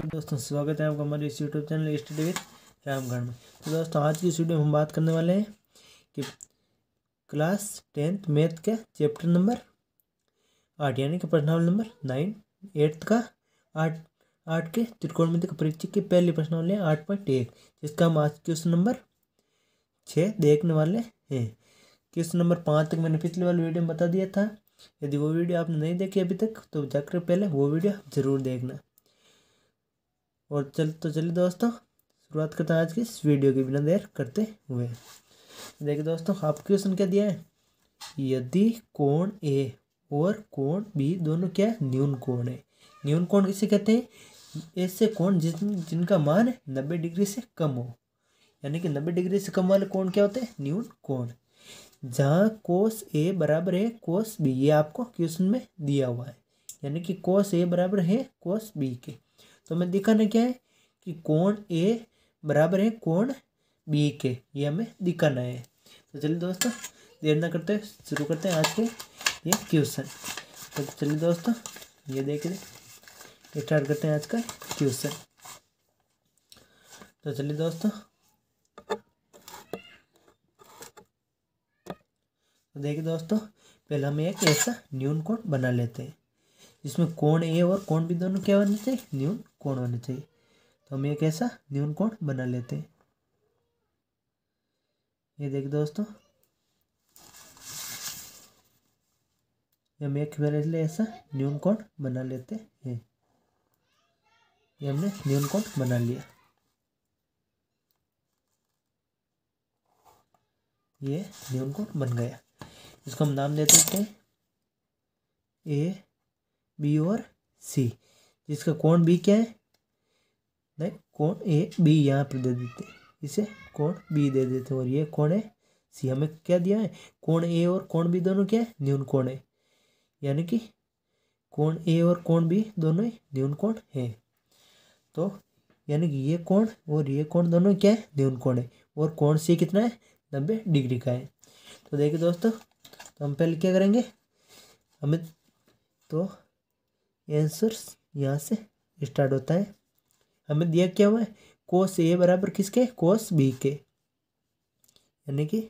Hello दोस्तों, स्वागत है आपका हमारे इस YouTube channel study with Ramgarh में। तो दोस्तों, आज की इस वीडियो में हम बात करने वाले हैं कि क्लास 10th मैथ के चैप्टर नंबर 8 यानी कि प्रश्नावली नंबर 9 8th का 8 के त्रिकोणमिति का परिचय की पहली प्रश्नावली है 8.1, जिसका हम आज क्वेश्चन नंबर 6 देखने वाले हैं। क्वेश्चन नंबर 5 तक मैंने पिछले वाले वीडियो में बता दिया था। यदि वो वीडियो आपने नहीं देखी अभी तक तो जाकर पहले वो वीडियो जरूर देखना। और चलिए दोस्तों, शुरुआत करते हैं आज की इस वीडियो की बिना देर करते हुए। देखिए दोस्तों, आपको क्वेश्चन क्या दिया है। यदि कोण ए और कोण बी दोनों क्या है, न्यून कोण है। न्यून कोण किसे कहते हैं, ऐसे कोण जिनका मान 90 डिग्री से कम हो, यानी कि 90 डिग्री से कम वाले कोण क्या होते हैं, न्यून कोण। जहाँ कोस ए बराबर है कोस बी, ये आपको क्वेश्चन में दिया हुआ है, यानी कि कोस ए बराबर है कोस बी के। तो हमें दिखाना क्या है कि कोण ए बराबर है कोण बी के, ये हमें दिखाना है। तो चलिए दोस्तों, देर ना करते शुरू करते हैं आज के ये क्वेश्चन। तो चलिए दोस्तों, ये देखिए स्टार्ट करते हैं आज का क्वेश्चन। तो चलिए दोस्तों, तो देखिए दोस्तों, पहले हम एक ऐसा न्यून कोण बना लेते हैं जिसमें कोण ए और कोण बी दोनों क्या होने चाहिए, न्यून कोण होने चाहिए। तो हम एक ऐसा न्यून कोण बना लेते हैं। ये देखिए दोस्तों, हम एक ऐसा न्यून कोण बना लेते हैं। ये हमने न्यून कोण बना लिया। ये न्यून कोण बन गया। इसको हम नाम दे देते हैं ए बी और सी, जिसका कोण बी क्या है, नहीं कोण ए बी यहाँ पर दे देते हैं, इसे कोण बी दे देते हैं। और ये कोण है सी। हमें क्या दिया है, कोण ए और कोण बी दोनों क्या है, न्यून कोण है, यानी कि कोण ए और कोण बी दोनों ही न्यून कोण है। तो यानी कि ये कोण और ये कोण दोनों क्या है, न्यून कोण है। और कोण सी कितना है, 90 डिग्री का है। तो देखिए दोस्तों, तो हम पहले क्या करेंगे, हमें तो आंसर यहाँ से स्टार्ट होता है। हमें दिया क्या हुआ है, कोस ए बराबर किसके, कोस बी के, यानी कि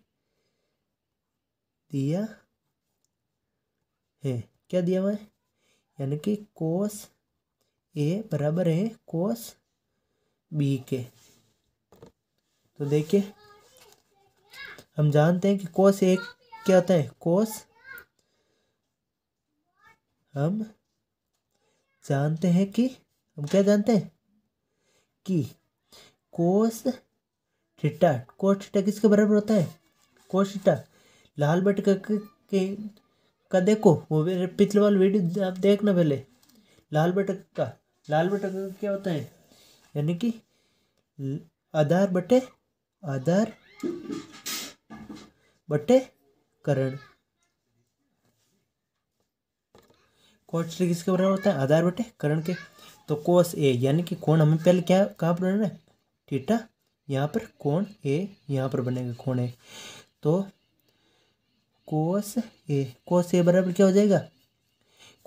दिया है, क्या दिया हुआ है, यानी कि कोस ए बराबर है कोस बी के। तो देखिए, हम जानते हैं कि कोस ए क्या होता है, कोस, हम जानते हैं कि हम क्या जानते हैं कि कोस थीटा, कोस थीटा किसके बराबर होता है, कोस थीटा लाल बटे का देखो वो पिछले वाले वीडियो आप देखना पहले। लाल बटे का क्या होता है, यानी कि आधार बटे करण। कोस थीटा किसके बराबर होता है, आधार बटे करण के। तो कोस ए यानी कि कोण हमें पहले क्या कहाँ पर बनाना है, थीटा, यहाँ पर कोण ए यहाँ पर बनेगा कोण ए। तो कोस ए बराबर क्या हो जाएगा,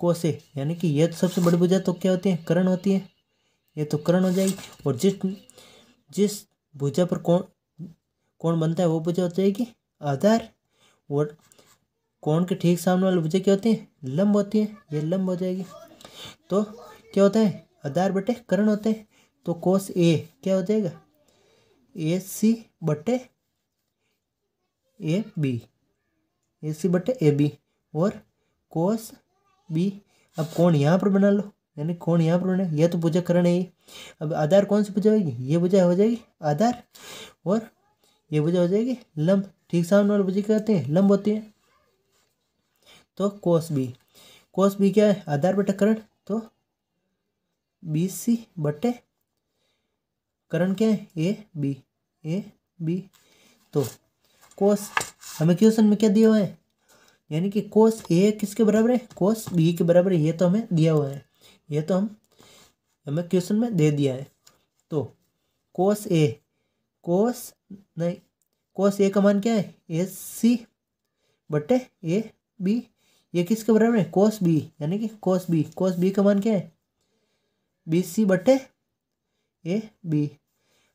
कोस ए, यानी कि ये तो सबसे बड़ी भुजा तो क्या होती है, कर्ण होती है, ये तो कर्ण हो जाएगी। और जिस भुजा पर कोण बनता है वो भुजा हो जाएगी आधार, और कोण के ठीक सामने वाली भुजा क्या होती है, लंब होती है, ये लंब हो जाएगी। तो क्या होता है, आधार बटे कर्ण होते हैं। तो कोस ए क्या हो जाएगा, ए सी बटे ए बी, ए सी बटे ए बी। और कोस बी, अब कोण यहाँ पर बना लो, यानी कोण यहाँ पर बना, यह तो भुजा कर्ण है। अब आधार कौन सी भुजा होगी, ये भुजा हो जाएगी आधार, और ये भुजा हो जाएगी लंब। ठीक सामने वाली भुजा क्या होती है, लंब होती है। तो कोस बी क्या है, आधार बटे कर्ण। तो बी सी बटे कर्ण क्या है, ए बी। तो कोस हमें क्वेश्चन में क्या दिया हुआ है, यानी कि कोस ए किसके बराबर है, कोस बी के बराबर है। ये तो हमें दिया हुआ है, ये तो हमें क्वेश्चन में दे दिया है। तो कोस ए का मान क्या है, ए सी बटे ए बी। ये किसके बराबर है, कोस बी, यानी कि कोस बी का मान क्या है, बी सी बटे ए बी।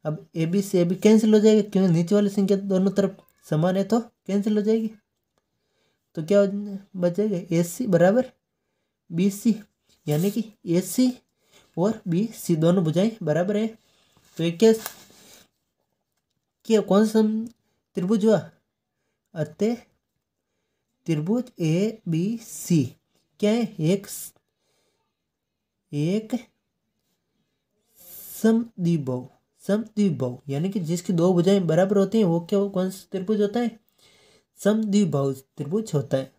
अब ए बी से ए बी कैंसिल हो जाएगा क्योंकि नीचे वाली संख्या दोनों तरफ समान है तो कैंसिल हो जाएगी। तो क्या बचेगा ए सी बराबर बी सी, यानी कि ए सी और बी सी दोनों भुजाएं बराबर है। तो ये क्या कौन सा त्रिभुज हुआ? अतः त्रिभुज ए बी सी क्या है? एक समद्विबाहु। समद्विबाहु यानी कि जिसकी दो भुजाएं बराबर होती हैं वो क्या कौन सा त्रिभुज होता है? समद्विबाहु त्रिभुज होता है।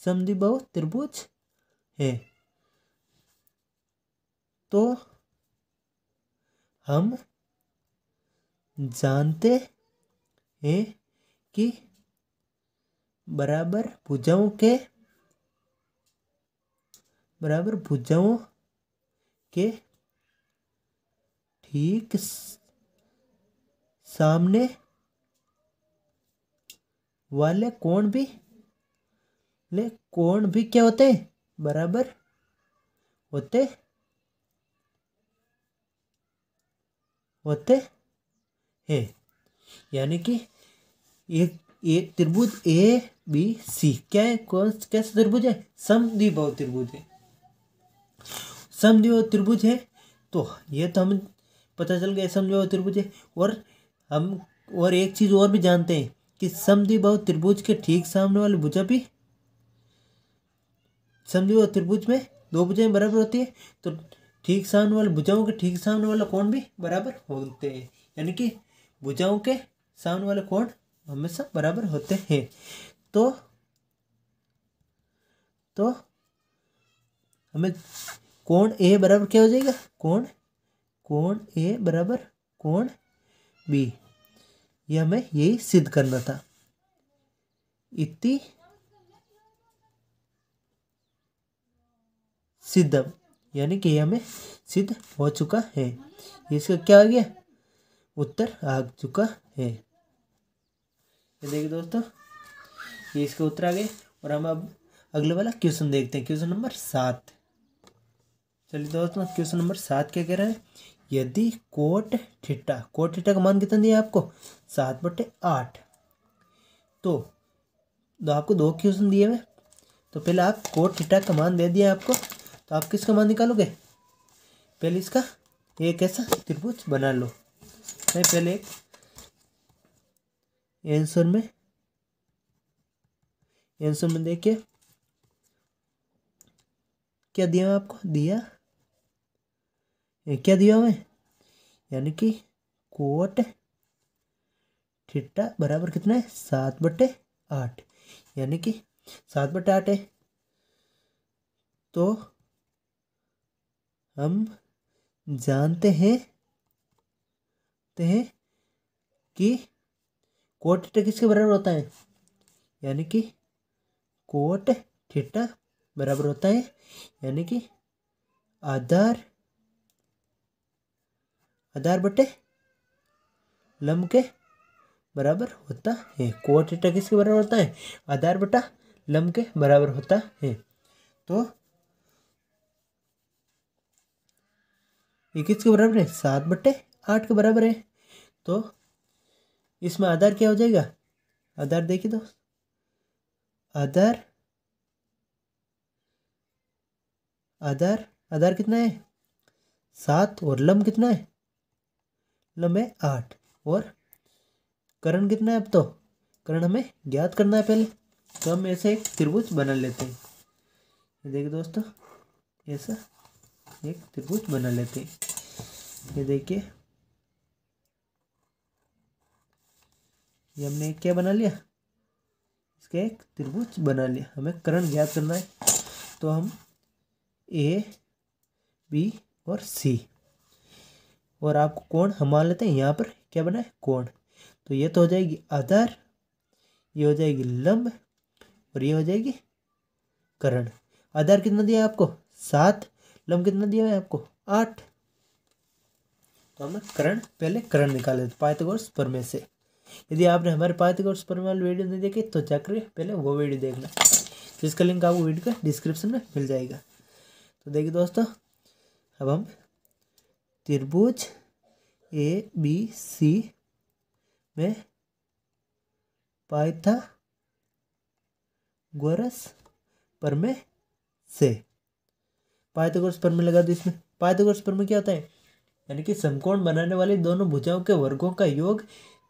समद्विबाहु त्रिभुज है। तो हम जानते हैं कि बराबर भुजाओं के ठीक सामने वाले कोण भी क्या होते हैं? बराबर होते हैं। यानी कि एक त्रिभुज ए बी सी क्या है? कैसा त्रिभुज है? समद्विबाहु त्रिभुज है। समद्विबाहु त्रिभुज है तो ये तो हमें पता चल गया समद्विबाहु त्रिभुज है। और हम और एक चीज और भी जानते हैं कि समद्विबाहु त्रिभुज के ठीक सामने वाली भुजा भी समद्विबाहु त्रिभुज में दो भुजाएं बराबर होती है तो ठीक सामने वाले भुजाओं के ठीक सामने वाला कोण भी बराबर होते हैं। यानी कि भुजाओं के सामने वाले कोण हमेशा बराबर होते हैं। तो हमें कोण ए बराबर क्या हो जाएगा? कोण ए बराबर कोण बी। ये हमें यही सिद्ध करना था। इति सिद्धम, यानी कि हमें सिद्ध हो चुका है। इसका क्या आ गया? उत्तर आ चुका है। ये देखिए दोस्तों, ये इसका उत्तर आ गए। और हम अब अगले वाला क्वेश्चन देखते हैं, क्वेश्चन नंबर 7। चलिए दोस्तों, क्वेश्चन नंबर 7 क्या कह रहा है? यदि कोट थीटा का मान कितना दिया आपको? 7/8। तो आपको दो क्वेश्चन दिए हुए, तो पहले आप कोट थीटा का मान दे दिया आपको, तो आप किसका मान निकालोगे? पहले इसका एक ऐसा त्रिभुज बना लो। मैं पहले एक आंसर में देखिए क्या दिया आपको? क्या दिया हमें? यानी कि कोट थीटा बराबर कितना है? 7/8। यानी कि 7/8 है। तो हम जानते हैं कि कोट थीटा किसके बराबर होता है? यानी कि कोट थीटा बराबर होता है, यानी कि आधार बटे लंब के बराबर होता है। कोट थीटा किसके बराबर होता है? आधार बटा लंब के बराबर होता है। तो ये किसके बराबर है? 7/8 के बराबर है। तो इसमें आधार क्या हो जाएगा? आधार देखिए दोस्त, आधार कितना है? 7 और लंब कितना है? लंब है 8 और कर्ण कितना है? अब तो कर्ण हमें ज्ञात करना है पहले, तो हम ऐसे एक त्रिभुज बना लेते हैं। ये देखिए दोस्तों, ऐसा एक त्रिभुज बना लेते हैं। ये देखिए, ये हमने क्या बना लिया? इसका एक त्रिभुज बना लिया। हमें कर्ण ज्ञात करना है, तो हम ए बी और सी, और आपको कोण हम मान लेते हैं। यहाँ पर क्या बना है? कोण। तो ये तो हो जाएगी आधार, ये हो जाएगी लंब, और ये हो जाएगी कर्ण। आधार कितना दिया है आपको? 7। लंब कितना दिया है आपको? 8। तो हम पहले कर्ण निकाले पाइथागोरस प्रमेय से। यदि आपने हमारे पाइथागोरस प्रमेय वाली वीडियो नहीं देखी तो जाकर पहले वो वीडियो देखना, जिसका लिंक आपको वीडियो का डिस्क्रिप्शन में मिल जाएगा। तो देखिए दोस्तों, अब हम त्रिभुज ABC में पाइथागोरस प्रमेय से पाइथागोरस प्रमेय लगा दी। इसमें पाइथागोरस प्रमेय क्या होता है, यानी कि समकोण बनाने वाली दोनों भुजाओं के वर्गों का योग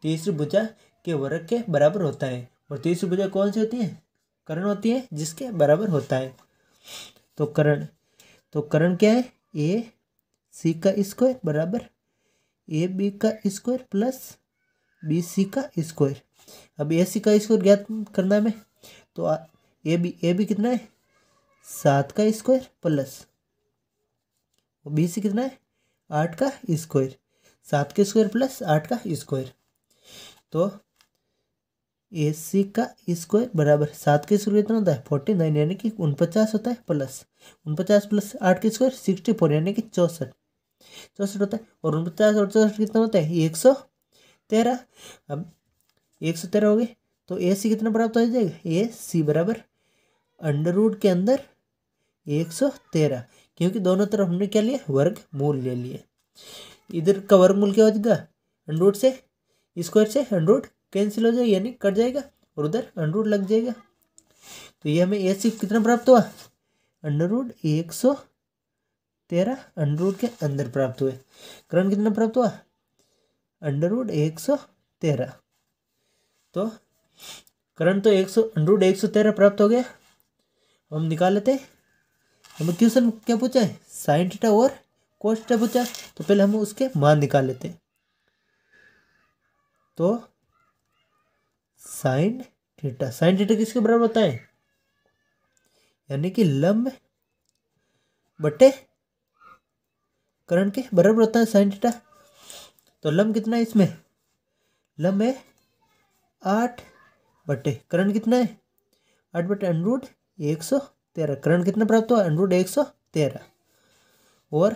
तीसरी भुजा के वर्ग के बराबर होता है। और तीसरी भुजा कौन सी होती है, कर्ण होती है, जिसके बराबर होता है। तो कर्ण क्या है, AC का स्क्वायर बराबर AB का स्क्वायर प्लस BC का स्क्वायर। अब AC का स्क्वायर ज्ञात करना में, तो AB कितना है 7 का स्क्वायर प्लस BC कितना है 8 का स्क्वायर। 7 का स्क्वायर प्लस 8 का स्क्वायर। तो AC का स्क्वायर बराबर 7 का स्क्वायर कितना होता है 49, यानी कि 49 होता है, प्लस 49 प्लस 8 का स्क्वायर 64, यानी कि 64 होता है। और 49 और 64 कितना होता है 113। अब 113 हो गए, तो AC कितना प्राप्त हो जाएगा, AC बराबर अंडर रूट के अंदर 113, क्योंकि दोनों तरफ हमने क्या लिया, वर्ग मूल ले लिए। इधर का वर्ग मूल क्या हो जाएगा, अंडर रूट से स्क्वायर से अंडर रूट कैंसिल हो जाएगा, यानी कट जाएगा, और उधर अंडर रूट लग जाएगा। तो ये हमें AC कितना प्राप्त हुआ, अंडर रूट 113 अंडर रूट के अंदर प्राप्त हुए। कर्ण कितना प्राप्त हुआ, अंडर रूट 113। तो कर्ण तो अंडर रूट 113 प्राप्त हो गया। हम निकाल लेते हैं। हमें क्वेश्चन क्या पूछा है, साइन थीटा और कोस थीटा पूछा है, तो पहले हम उसके मान निकाल लेते हैं। तो साइन थीटा किसके बराबर होता है, यानी कि लंब बटे कर्ण के बराबर होता है साइन थीटा। तो लंब कितना है इसमें, लंब है 8 बटे कर्ण कितना है 8 बटे अंडर रूट 113। कर्ण कितना प्राप्त हुआ, अंडर रूट 113। और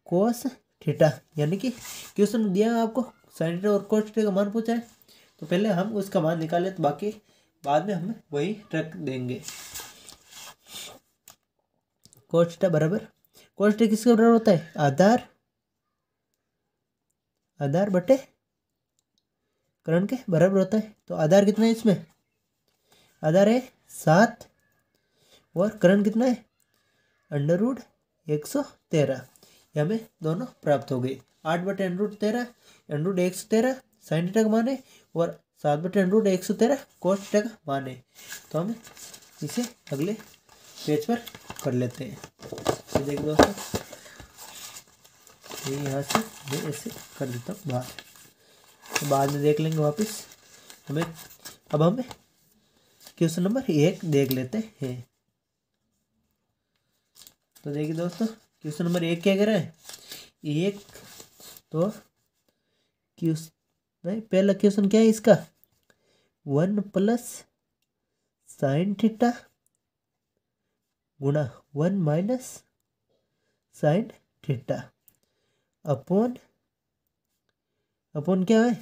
कोस थीटा, यानी कि क्वेश्चन दिया है आपको साइन थीटा और कोस थीटा का मान पूछा है, तो पहले हम उसका मान निकालें, तो बाकी बाद में हम वही रख देंगे। कोस थीटा बराबर, कोस थीटा किसके बराबर होता है, आधार बटे कर्ण के बराबर होता है। तो आधार कितना है इसमें, आधार है 7 और कर्ण कितना है अंडर रूट 113। ये हमें दोनों प्राप्त हो गए। 8 बटे under root 13 under root 113 sine theta का मान है, और 7 बटे अंडर रूट 113 कोस थीटा का मान है। तो हम इसे अगले पेज पर कर लेते हैं। तो देखिए दोस्तों, ये यहाँ से मैं ऐसे कर देता हूँ बाहर, तो बाद में देख लेंगे वापस। अब हमें क्वेश्चन नंबर 1 देख लेते हैं। तो देखिए दोस्तों, क्वेश्चन नंबर 1 क्या कह रहा है, एक तो पहला क्वेश्चन क्या है इसका, 1 प्लस साइन थीटा गुणा 1 माइनस साइन थीटा अपॉन क्या है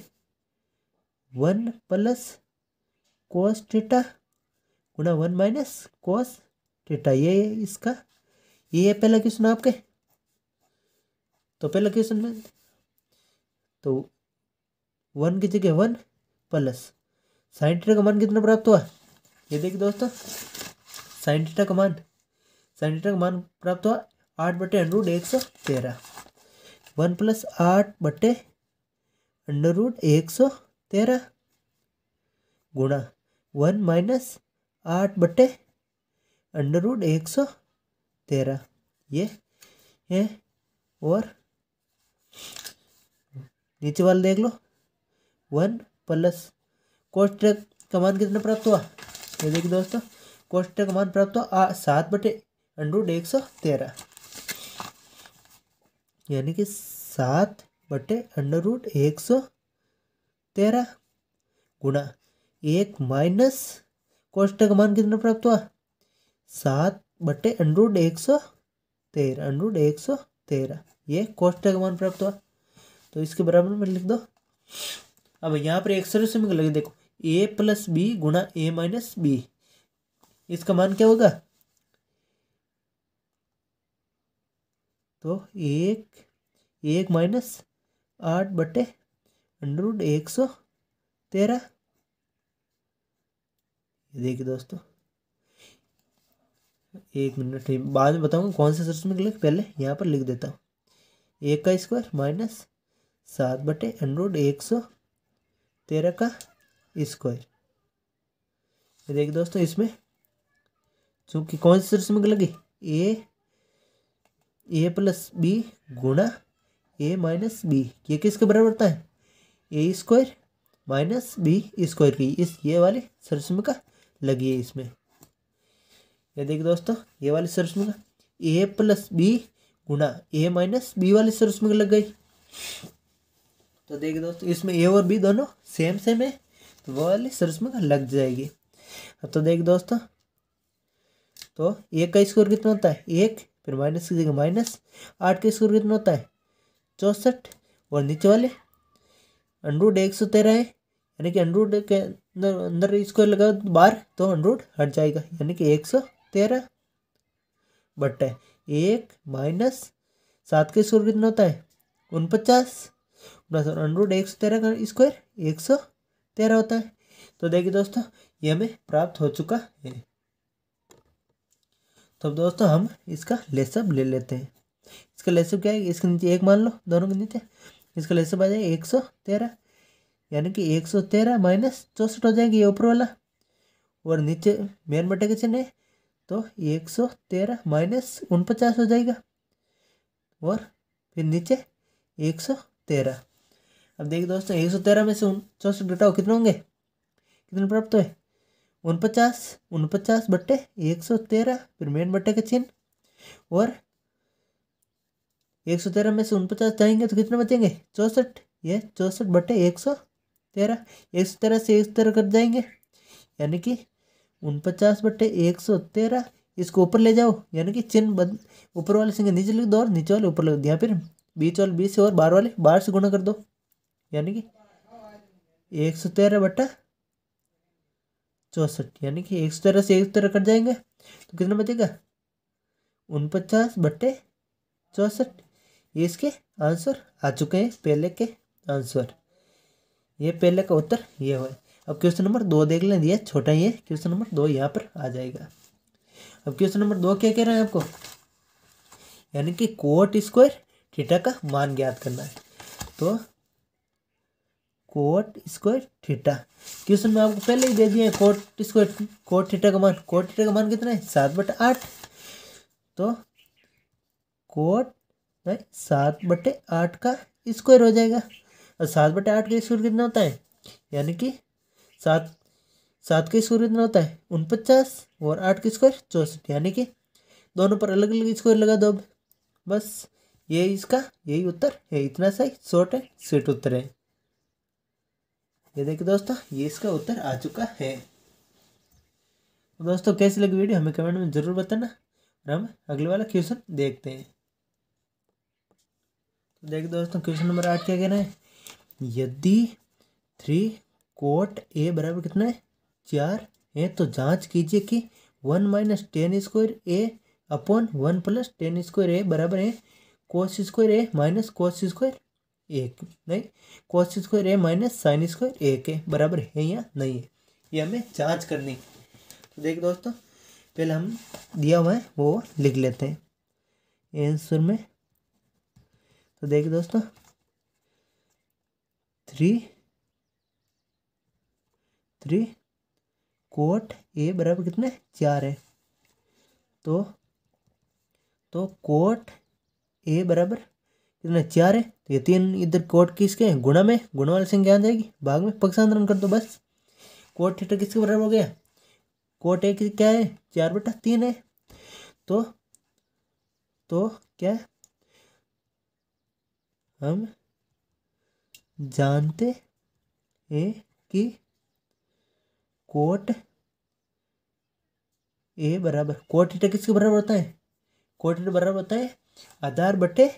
1 प्लस कोस थीटा गुणा 1 माइनस कोस थीटा। ये इसका ये है पहला क्वेश्चन आपके। तो पहला क्वेश्चन में तो 1 की जगह 1 प्लस साइन थीटा का मान कितना प्राप्त हुआ, ये देखिए दोस्तों, साइन थीटा का मान प्राप्त हुआ 8 बटे अंडर रूट 113। 1 प्लस 8 बटे अंडर रूट 113 गुणा 1 माइनस 8 बटे अंडर रूट 113, ये है। और नीचे वाला देख लो, 1 प्लस कोस थीटा का मान कितना प्राप्त हुआ, ये देखिए दोस्तों, कोस थीटा का मान प्राप्त हुआ 7 बटे अंडर रूट 113, यानी कि 7 बटे अंडर रूट 113 गुणा 1 माइनस कोस थीटा का मान कितना प्राप्त हुआ 7 बटे अंडर रूट 113, ये कोस थीटा का मान प्राप्त हुआ। तो इसके बराबर में लिख दो। अब यहाँ पर एक सरल समीकरण लगे, देखो a प्लस बी गुणा a माइनस बी, इसका मान क्या होगा, तो 1 माइनस 8/√113। देखिए दोस्तों, 1 मिनट बाद में बताऊंगा कौन से सरस में लिख, पहले यहाँ पर लिख देता हूँ। 1 का स्क्वायर माइनस 7/√113 का स्क्वायर। देखिए दोस्तों, इसमें चूंकि कौन से सरस में लगी, ए प्लस बी गुणा ए माइनस बी, ये किसके बराबर होता है, A square minus B square की, इस ये वाली सरसम का लगी है इसमें। ये देखिए दोस्तों, ये वाली सरसम का ए प्लस बी गुणा ए माइनस बी वाली सरसम का लग गई। तो देखिए दोस्तों, इसमें ए और बी दोनों सेम सेम है, तो वो वाली सरसम का लग जाएगी। अब तो देखिए दोस्तों, तो 1 का स्क्वायर कितना होता है, 1, फिर माइनस की जगह माइनस, 8 का स्क्वायर कितना होता है 64, और नीचे वाले √113 है, यानी कि √ के अंदर स्क्वायर लगा बाहर तो √ हट जाएगा, यानी कि 113 बट्टे 1 माइनस 7 का स्क्वायर कितना होता है 49, प्लस √113 का स्क्वायर 113 होता है। तो देखिए दोस्तों, ये हमें प्राप्त हो चुका है। तो दोस्तों, हम इसका लेसअप ले लेते हैं। इसका लेसअप क्या है, इसके नीचे 1 मान लो, दोनों के नीचे, इसका लेसअप आ जाएगा 113, यानी कि 113 माइनस 64 हो जाएगी ये ऊपर वाला, और नीचे मेन बटे के चिन्ह है, तो 113 माइनस 49 हो जाएगा, और फिर नीचे 113। अब देखिए दोस्तों, 113 में से 64 घटाओ, कितने होंगे, कितने प्राप्त हुए 49 बट्टे 113, फिर मेन बट्टे का चिन्ह, और 113 में से 49 जाएंगे तो कितने बचेंगे 64, ये 64 बट्टे 113, 113 से 113 कट जाएंगे, यानी कि 49 बट्टे 113, इसको ऊपर ले जाओ, यानी कि चिन्ह ऊपर वाले संख्या नीचे लिख दो और नीचे वाले ऊपर लिख दो, या फिर बीच वाले बीच से और बाहर वाले बाहर से गुणा कर दो, यानी कि 113 बट्टा 64, यानी कि 113 से 113 कट जाएंगे तो कितना बचेगा 49 बट्टे 64। ये इसके आंसर आ चुके हैं, पहले के आंसर, ये पहले का उत्तर ये हुआ। अब क्वेश्चन नंबर 2 देख लें, दिया छोटा ही है, क्वेश्चन नंबर 2 यहाँ पर आ जाएगा। अब क्वेश्चन नंबर 2 क्या कह रहे हैं आपको, यानी कि कोट स्क्वायर थीटा का मान ज्ञात करना है। तो कोट स्क्वायर थीटा क्वेश्चन में आपको पहले ही दे दिए कोट थीटा का मान, कोट थीटा का मान कितना है 7/8, तो कोट 7/8 का स्क्वायर हो जाएगा, और 7/8 का स्क्वायर कितना होता है, यानी कि 7 का स्क्वायर कितना होता है 49, और 8 का स्क्वायर 64, यानी कि दोनों पर अलग अलग स्क्वायर लगा दो। बस ये इसका यही उत्तर है, इतना सा ही शॉर्ट है, स्वीट उत्तर है। ये देखिए दोस्तों, ये इसका उत्तर आ चुका है। तो दोस्तों, कैसी लगी वीडियो हमें कमेंट में जरूर बताना, और हम अगले वाला क्वेश्चन देखते हैं। तो देखिए दोस्तों, क्वेश्चन नंबर 8 क्या कहना है, यदि 3 कोट ए बराबर कितना है 4 है, तो जांच कीजिए कि 1 minus 10 square A upon 1 plus 10 square ए बराबर है कोस square A minus cos square ए, नहीं कोस square A minus sin square A के बराबर है या नहीं है, ये हमें जांच करनी। तो देखिए दोस्तों, पहले हम दिया हुआ है वो लिख लेते हैं आंसर में। तो देखिए दोस्तों, 3 कोट ए बराबर कितना है 4 है, तो कोट ए बराबर कितना 4 है, तो ये 3 इधर कोट किसके हैं गुणा में, गुणा वाली संख्या आ जाएगी, भाग में पक्षांतरण कर दो बस। कोट थीटा किसके बराबर हो गया, कोट ए की क्या है 4/3 है, तो क्या हम जानते हैं कि कोट ए बराबर कोट थीटा किसके बराबर होता है, कोट थीटा बराबर होता है आधार बटे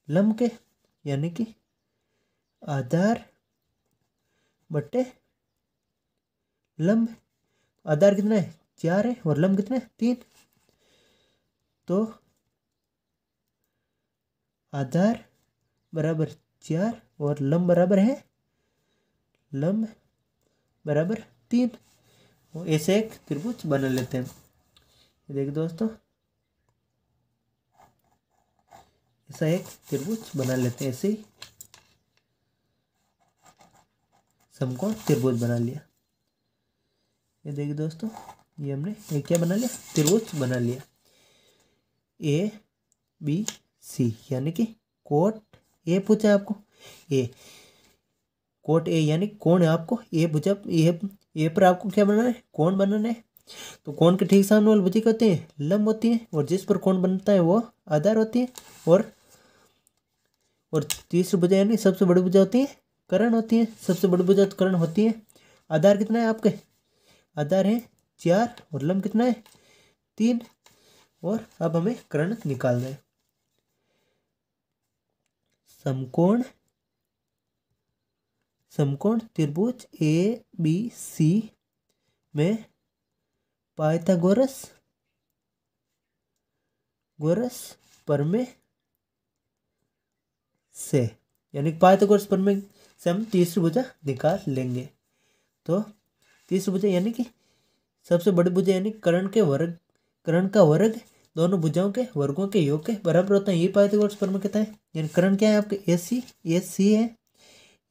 लंब के, यानी कि आधार बटे लंब, आधार कितना है 4 है और लंब कितना है 3, तो आधार बराबर 4 और लंब बराबर है लंब बराबर 3। ऐसे एक त्रिभुज बना लेते हैं। देखिए दोस्तों, ऐसा एक त्रिभुज बना लेते हैं। ऐसे ही समकोण त्रिभुज बना लिया। ये देखिए दोस्तों, ये हमने ये क्या बना लिया, त्रिभुज बना लिया। ए बी सी यानी कि कोट ए पूछा है आपको, ए कोट ए यानी कोण है आपको ए भुजा ए पर आपको क्या बनाना है, कोण बनाना है। तो कोण के ठीक सामने वाली भुजा क्या होती है, लंब होती है, और जिस पर कोण बनता है वो आधार होती है। और तीसरी भुजा यानी सबसे बड़ी भुजा होती है कर्ण होती है। सबसे बड़ी भुजा कर्ण होती है। आधार कितना है आपके, आधार है 4 और लंब कितना है 3। और अब हमें कर्ण निकालना है। समकोण त्रिभुज ए बी सी में पाइथागोरस प्रमेय से यानी पाइथागोरस प्रमेय से हम तीसरी भुजा निकाल लेंगे। तो तीसरी भुजा यानी कि सबसे बड़ी भुजा यानी कर्ण का वर्ग दोनों भुजाओं के वर्गों के योग के बराबर होता है। ये पाइथागोरस प्रमेय कहता है। यानी कर्ण क्या है आपके ए सी है,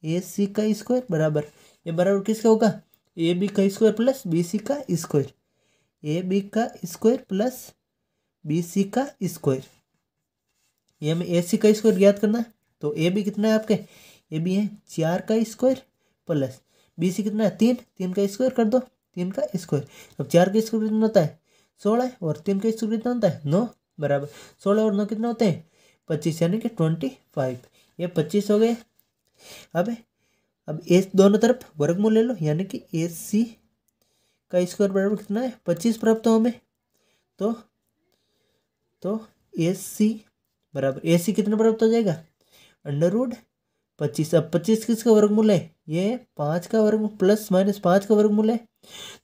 ए सी का स्क्वायर बराबर, ये बराबर किसका होगा, ए बी का स्क्वायर प्लस बी सी का स्क्वायर, ए बी का स्क्वायर प्लस बी सी का स्क्वायर। ये हमें ए सी का स्क्वायर याद करना है। तो ए बी कितना है आपके, ए बी है 4 का स्क्वायर प्लस बी सी कितना है 3 का स्क्वायर कर दो, 3 का स्क्वायर। अब 4 का स्क्वायर कितना होता है 16 और 3 का स्क्वायर कितना होता है 9 बराबर 16 और 9 कितना होते हैं 25 यानी कि 25। ये 25 हो गए। अब ए दोनों तरफ वर्गमूल ले लो यानी कि ए सी का स्क्वायर बराबर कितना है 25 प्राप्त हो हमें। तो ए सी बराबर ए सी कितना प्राप्त हो जाएगा √25। अब 25 किसका वर्गमूल है, ये 5 का वर्गमूल प्लस माइनस 5 का वर्गमूल है।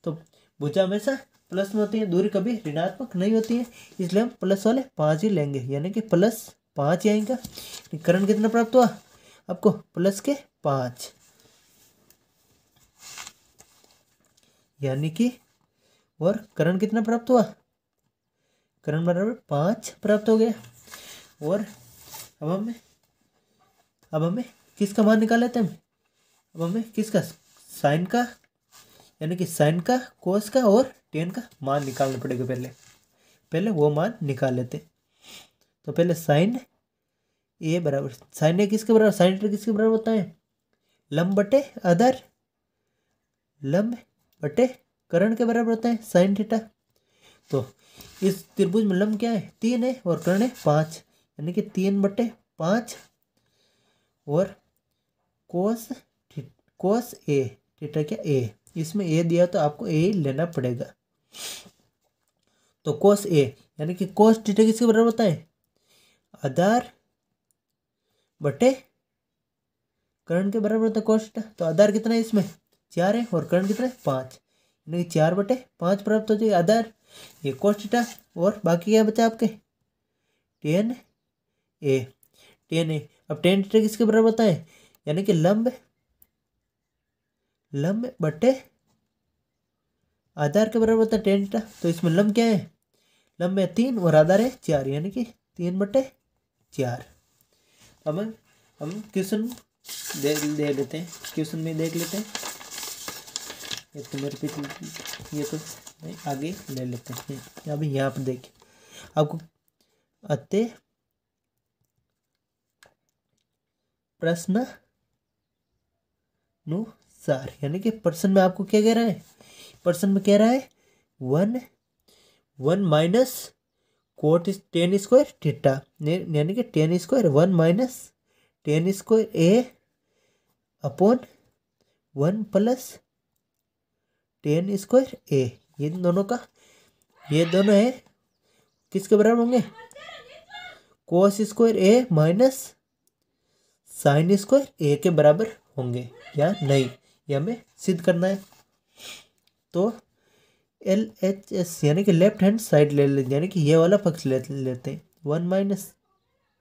तो भुजा हमेशा प्लस में होती है, दूरी कभी ऋणात्मक नहीं होती है, इसलिए हम प्लस वाले 5 ही लेंगे यानी कि +5 ही आएगा। कर्ण कितना प्राप्त हुआ आपको +5 यानी कि, और कर्ण कितना प्राप्त हुआ, कर्ण बराबर 5 प्राप्त हो गया। और अब हमें किसका मान निकाल लेते हैं, अब हमें किसका साइन का यानी कि साइन का कोस का और टेन का मान निकालना पड़ेगा। पहले वो मान निकाल लेते। तो पहले साइन ए बराबर, साइन ए किसके बराबर, साइन टेन किसके बराबर होता है लंब बटे आधार, लंब बटे कर्ण के बराबर होता है साइन थीटा। तो इस त्रिभुज में लंब क्या है 3 है और कर्ण है 5 यानी कि 3/5 और कोस ए थीटा क्या ए, इसमें ए दिया तो आपको ए लेना पड़ेगा। तो कोस ए यानी कि कोस थीटा किसके बराबर होता है आधार बटे कर्ण के बराबर होता है कोस थीटा। तो आधार कितना है इसमें 4 है और कर्ण कितना है 5 यानी कि 4/5 प्राप्त हो जाएगा आधार, ये कोस थीटा। और बाकी क्या बचा आपके टेन ए। अब टेन थीटा किसके बराबर होता है यानी कि लंब बटे आधार के बराबर होता है टेन थीटा। तो इसमें लंब क्या है, लंब है 3 और आधार है 4 यानी कि 3/4। अब हम क्वेश्चन दे लेते हैं, क्वेश्चन में देख लेते हैं। ये तो मेरे पीछे ये तो नहीं, आगे ले लेते हैं। अभी यहाँ पर देखिए आपको अतः प्रश्न नुसार यानी कि प्रश्न में आपको क्या कह रहा है, प्रश्न में कह रहा है 1 minus cot tan square theta यानी कि tan square 1 minus tan square A upon 1 plus tan square A. ये दोनों है किसके बराबर होंगे cos square A minus sin square A के बराबर होंगे या नहीं, ये हमें सिद्ध करना है। तो LHS यानी कि लेफ्ट हैंड साइड ले लेते यानी कि ये वाला पक्ष ले लेते हैं 1 minus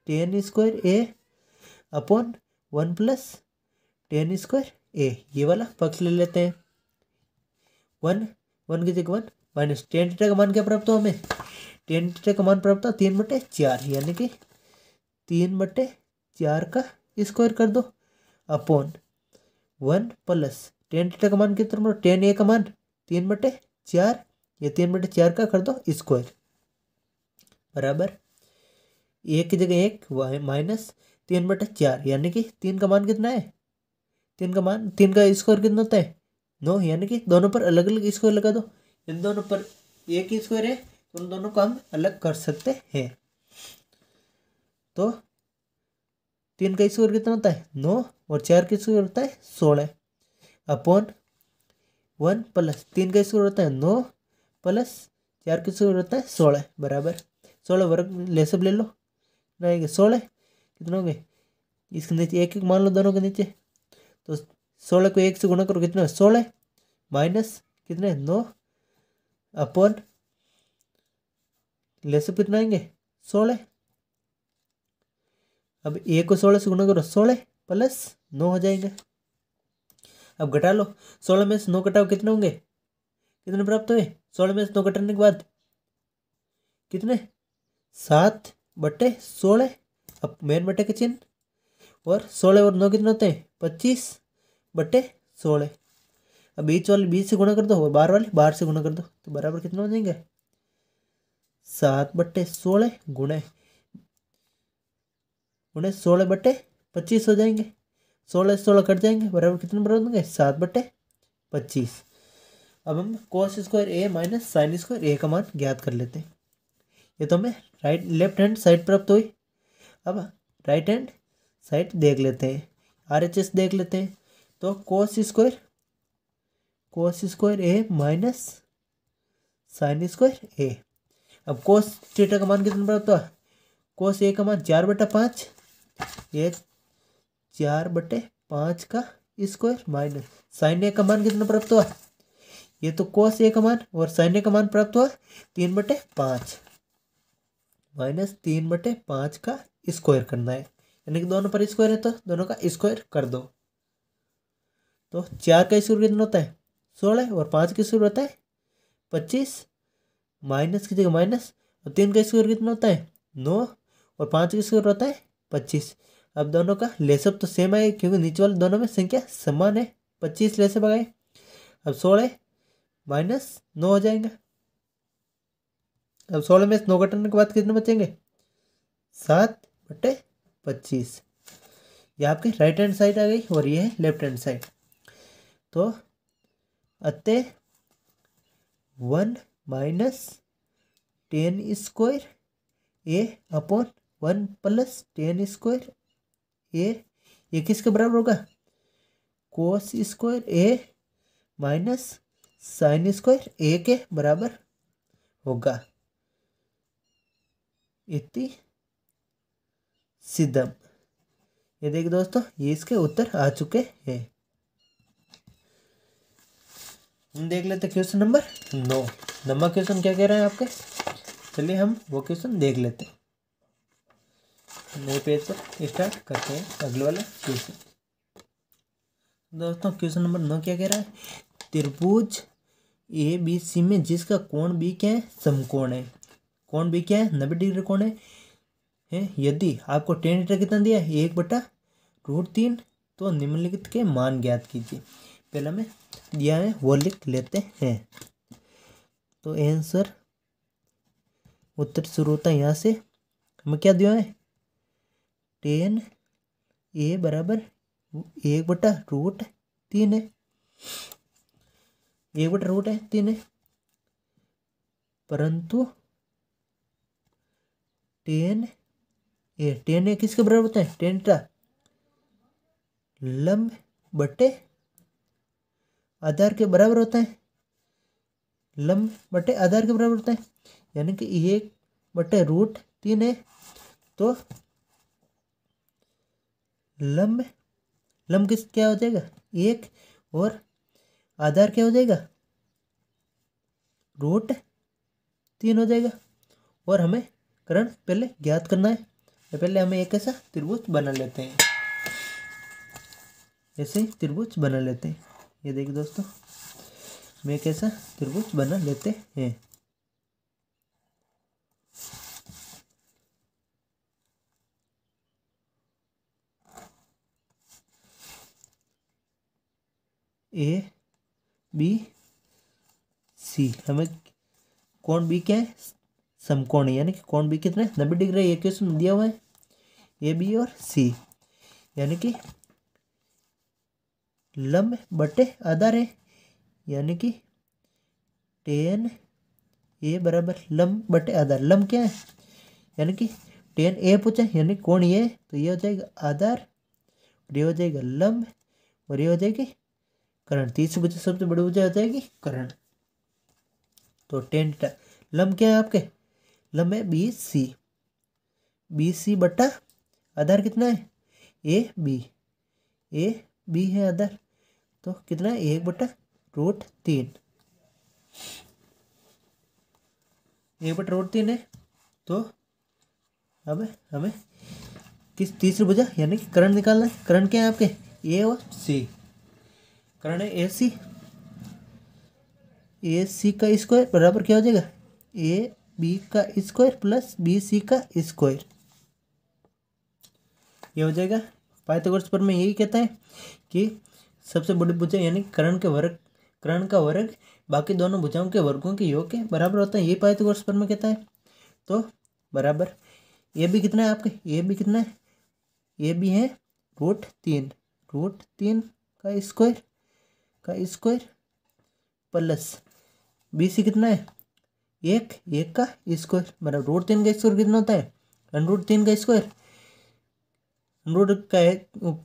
tan square A upon 1 plus tan square A, ये वाला पक्ष ले लेते हैं। 1 की जगह 1 माइनस टेन थीटा का मान क्या प्राप्त हो हमें, टेन थीटा का मान प्राप्त हो 3/4, यानी कि 3/4 का स्क्वायर कर दो अपॉन 1 प्लस टेन थीटा का मान कितना, टेन ए का मान 3/4, ये 3/4 का कर दो स्क्वायर बराबर एक की जगह 1 माइनस 3/4, यानी कि 3 का मान कितना है, 3 का स्क्वायर कितना होता है 9, यानी कि दोनों पर अलग अलग स्क्वायर लगा दो। इन दोनों पर एक ही स्क्वायर है तो उन दोनों को हम अलग कर सकते हैं। तो 3 का स्क्वायर कितना होता है 9 और 4 का स्क्वायर होता है 16 अपॉन 1 प्लस 3 का स्क्वायर होता है 9 प्लस 4 का स्क्वायर होता है 16 बराबर 16 वर्ग ले सब ले लो, रहेंगे 16 कितना होंगे, इसके नीचे एक एक मान लो दोनों के नीचे, तो 16 को 1 से गुणा करो कितना 16 माइनस कितने 9 अपॉन ले सब कितना आएंगे 16, अब 1 को 16 से गुणा करो 16 प्लस 9 हो जाएंगे। अब घटा लो, 16 में से 9 घटाओ कितने होंगे, कितने प्राप्त हुए, 16 में से 9 घटाने के बाद कितने 7/16, अब मेन बटे के चिन्ह, और 16 और 9 कितने होते हैं 25/16, अब बीच वाले बीच से गुणा कर दो और बाहर वाले बाहर से गुणा कर दो, तो बराबर कितना हो जाएंगे 7/16 गुणे 16/25 हो जाएंगे, 16 से 16 कट जाएंगे बराबर कितने बराबर होंगे 7/25। अब हम cos square A minus sin square ए का मान ज्ञात कर लेते हैं। ये तो हमें लेफ्ट हैंड साइड प्राप्त हुई। अब राइट हैंड साइड देख लेते हैं, RHS देख लेते हैं। तो cos square A minus sin square ए, अब cos थीटा का मान कितना प्राप्त हुआ, cos ए का मान 4/5, ये 4/5 का स्क्वायर माइनस साइन ए का मान कितना प्राप्त हुआ, ये तो cos ए का मान और साइन ए का मान प्राप्त हुआ 3/5 माइनस 3/5 का स्क्वायर करना है, यानी कि दोनों पर स्क्वायर है तो दोनों का स्क्वायर कर दो। तो 4 का स्क्वायर कितना होता है 16 और 5 का स्क्वायर होता है 25, माइनस की जगह माइनस, और 3 का स्क्वायर कितना होता है 9 और 5 का स्क्वायर होता है 25। अब दोनों का लेसअप तो सेम आए क्योंकि नीचे वाले दोनों में संख्या समान है, 25 लेसअप आ गए। अब 16 माइनस 9 हो जाएंगे, अब 16 में 9 घटाने के बाद कितने बचेंगे 7/25। ये आपके राइट हैंड साइड आ गई और ये है लेफ्ट हैंड साइड। तो अतः 1 minus tan square A upon 1 plus tan square A, ये किसके बराबर होगा कोस square A minus sin square A के बराबर होगा। इति सिद्धम। ये देखिए दोस्तों, ये इसके उत्तर आ चुके हैं। हम देख लेते क्वेश्चन नंबर 9। नंबर क्वेश्चन क्या कह रहे हैं आपके, चलिए हम वो क्वेश्चन देख लेते हैं। नए पेज पर स्टार्ट करते हैं अगले वाला क्वेश्चन। दोस्तों क्वेश्चन नंबर 9 क्या कह रहा है, त्रिभुज ABC में जिसका कोण B क्या है समकोण है, कोण B क्या है 90 डिग्री कोण है। यदि आपको tan थीटा कितना दिया है 1/√3, तो निम्नलिखित के मान ज्ञात कीजिए। पहले हमें दिया है वो लिख लेते हैं। तो आंसर उत्तर शुरू होता है यहाँ से। हमें क्या दिया है tan A बराबर 1/√3 है, 1/√3 है, परंतु tan A किसके बराबर होता है tan थीटा लंब बटे आधार के बराबर होता है, लंब बटे आधार के बराबर होता है, यानी कि 1/√3 है। तो लंब किस क्या हो जाएगा 1 और आधार क्या हो जाएगा √3 हो जाएगा। और हमें करण पहले ज्ञात करना है। तो पहले हमें एक ऐसा त्रिभुज बना लेते हैं, ऐसे त्रिभुज बना लेते हैं। ये देखिए दोस्तों, मैं एक ऐसा त्रिभुज बना लेते हैं। ए बी सी, हमें कोण बी क्या है, समकोण है, यानी कि कोण बी कितना है 90 डिग्री। ये क्वेश्चन दिया हुआ है ए बी और सी, यानी कि लंब बटे आधार है, यानी कि टेन ए बराबर लंब बटे आधार। लंब क्या है, यानी कि टेन ए पूछा, यानी कोण ये है, तो ये हो जाएगा आधार और ये हो जाएगा लंब और ये हो जाएगी कर्ण। तीसरी भुजा सबसे बड़ी भुजा हो जाएगी कर्ण। तो टेन थीटा, लंब क्या है आपके, लंब है बी सी, बी सी बटा आधार कितना है ए बी है आधार, तो कितना है 1/√3, 1/√3 है। तो अब हमें किस तीसरी भुजा यानी कि कर्ण निकालना है। कर्ण क्या है आपके ए और सी, कर्ण है ए सी का स्क्वायर बराबर क्या हो जाएगा ए बी का स्क्वायर प्लस बी सी का स्क्वायर, ये हो जाएगा। पाइथागोरस पर में यही कहता है कि सबसे बड़ी भुजा यानी कर्ण का वर्ग बाकी दोनों भुजाओं के वर्गों के योग के बराबर होता है, ये पाइथागोरस पर में कहता है। तो बराबर ए बी कितना है आपके, ए बी कितना है, ए बी है √3 का स्क्वायर प्लस बी सी कितना है एक का स्क्वायर बराबर √3 का स्क्वायर कितना होता है √3 का स्क्वायर, का